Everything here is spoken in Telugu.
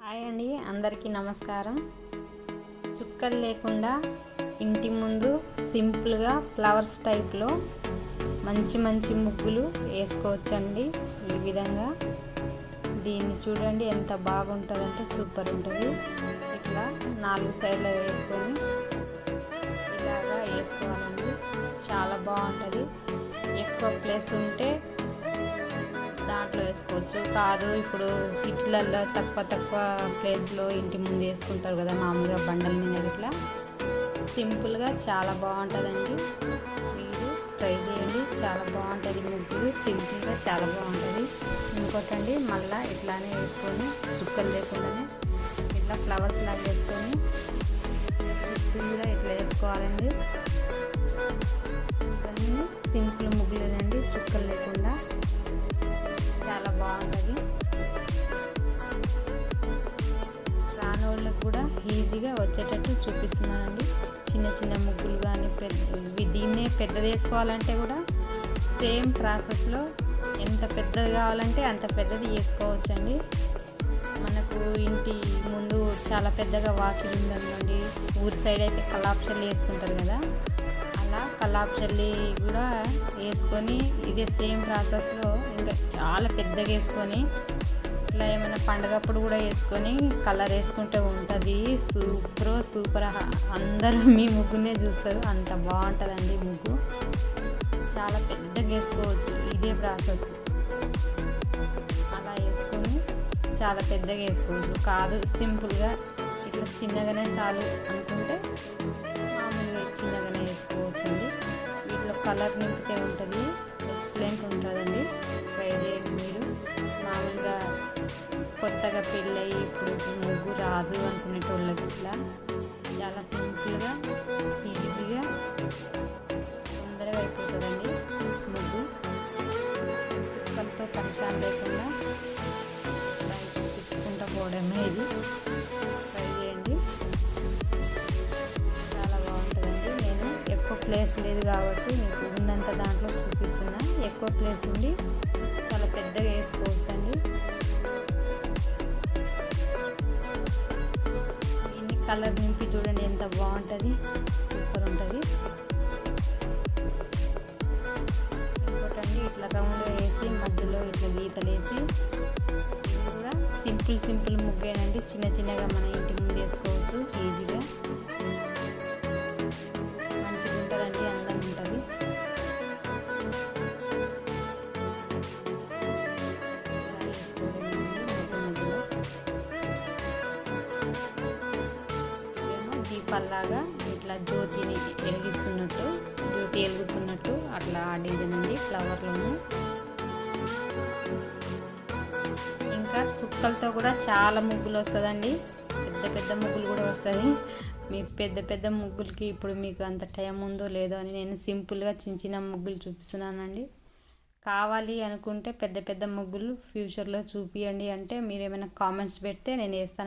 హాయ్ అండి, అందరికీ నమస్కారం. చుక్కలు లేకుండా ఇంటి ముందు సింపుల్గా ఫ్లవర్స్ టైప్లో మంచి మంచి ముగ్గులు వేసుకోవచ్చండి. ఈ విధంగా దీన్ని చూడండి, ఎంత బాగుంటుందంటే సూపర్ ఉంటుంది. ఇట్లా 4 సైడ్లు వేసుకొని ఇలాగా వేసుకోవాలండి. చాలా బాగుంటుంది. ఎక్కువ ప్లేస్ ఉంటే దాంట్లో వేసుకోవచ్చు. కాదు, ఇప్పుడు సిటీలలో తక్కువ ప్లేస్లో ఇంటి ముందు వేసుకుంటారు కదా, మామూలుగా బండల మీద ఇట్లా సింపుల్గా చాలా బాగుంటుందండి. మీరు ట్రై చేయండి, చాలా బాగుంటుంది. ముగ్గులు సింపుల్గా చాలా బాగుంటుంది. ఇంకోటండి, మళ్ళీ ఇట్లానే వేసుకొని చుక్కలు లేకుండానే ఇట్లా ఫ్లవర్స్ లాగా వేసుకొని చుట్టూ కూడా ఇట్లా వేసుకోవాలండి. ఇవన్నీ సింపుల్ ముగ్గులేనండి, చుక్కలు లేకుండా చాలా బాగుంటుంది. రానోళ్ళకు కూడా ఈజీగా వచ్చేటట్టు చూపిస్తున్నానండి. చిన్న చిన్న ముగ్గులు కానీ దీన్నే పెద్దది వేసుకోవాలంటే కూడా సేమ్ ప్రాసెస్లో ఎంత పెద్దది కావాలంటే అంత పెద్దది వేసుకోవచ్చండి. మనకు ఇంటి ముందు చాలా పెద్దగా వాకిలి ఉందనుకోండి, ఊరి సైడ్ అయితే కల్లాపుచల్లి వేసుకుంటారు కదా, అలా కల్లాపుచల్లి కూడా వేసుకొని ఇదే సేమ్ ప్రాసెస్లో ఇంకా చాలా పెద్దగా వేసుకొని ఇట్లా ఏమైనా పండగప్పుడు కూడా వేసుకొని కలర్ వేసుకుంటే ఉంటుంది. సూపర్. అందరూ మీ ముగ్గునే చూస్తారు, అంత బాగుంటుందండి ముగ్గు. చాలా పెద్దగా వేసుకోవచ్చు, ఇదే ప్రాసెస్. అలా వేసుకొని చాలా పెద్దగా వేసుకోవచ్చు. కాదు, సింపుల్గా ఇట్లా చిన్నగానే చాలు అనుకుంటే మామూలుగా చిన్నగానే వేసుకోవచ్చండి. వీటిలో కలర్ నింపితే ఉంటుంది, ఎక్సలెంట్ ఉంటుందండి. ట్రై చేయండి మీరు. మామూలుగా కొత్తగా పెళ్ళయి ఇప్పుడు ముగ్గు రాదు అనుకునేటోళ్ళకి ఇట్లా చాలా సింపుల్గా ఈజీగా తొందరగా అయిపోతుందండి ముగ్గు. చుక్కలతో పరిశాన్ లేకుండా తిప్పుకుంటూ పోవడమే ఇది. ట్రై చేయండి, చాలా బాగుంటుందండి. నేను ఎక్కువ ప్లేస్ లేదు కాబట్టి మీకు ఉన్నంత దాంట్లో చూపిస్తున్నా. ఎక్కువ ప్లేస్ ఉండి చాలా పెద్దగా వేసుకోవచ్చండి. దీన్ని కలర్ నింపి చూడండి, ఎంత బాగుంటుంది, సూపర్ ఉంటుంది. ఇంకోటండి, ఇట్లా రౌండ్గా వేసి మధ్యలో ఇట్లా గీతలు వేసి ఇది కూడా సింపుల్ ముగ్గేనండి. చిన్నగా మన ఇంటి ముందు వేసుకోవచ్చు ఈజీగా. మంచిగా ఉంటుందండి, అందంగా ఉంటుంది. దీపాల్లాగా ఇట్లా జ్యోతి వెలుగుతున్నట్టు అట్లా ఆ డిజైన్ అండి ఫ్లవర్లోను. ఇంకా చుక్కలతో కూడా చాలా ముగ్గులు వస్తుందండి, పెద్ద ముగ్గులు కూడా వస్తుంది. మీరు పెద్ద ముగ్గులకి ఇప్పుడు మీకు అంత టైం ఉందో లేదో అని నేను సింపుల్గా చిన్న ముగ్గులు చూపిస్తున్నానండి. కావాలి అనుకుంటే పెద్ద ముగ్గులు ఫ్యూచర్లో చూపియండి అంటే మీరు ఏమైనా కామెంట్స్ పెడితే నేను వేస్తాను.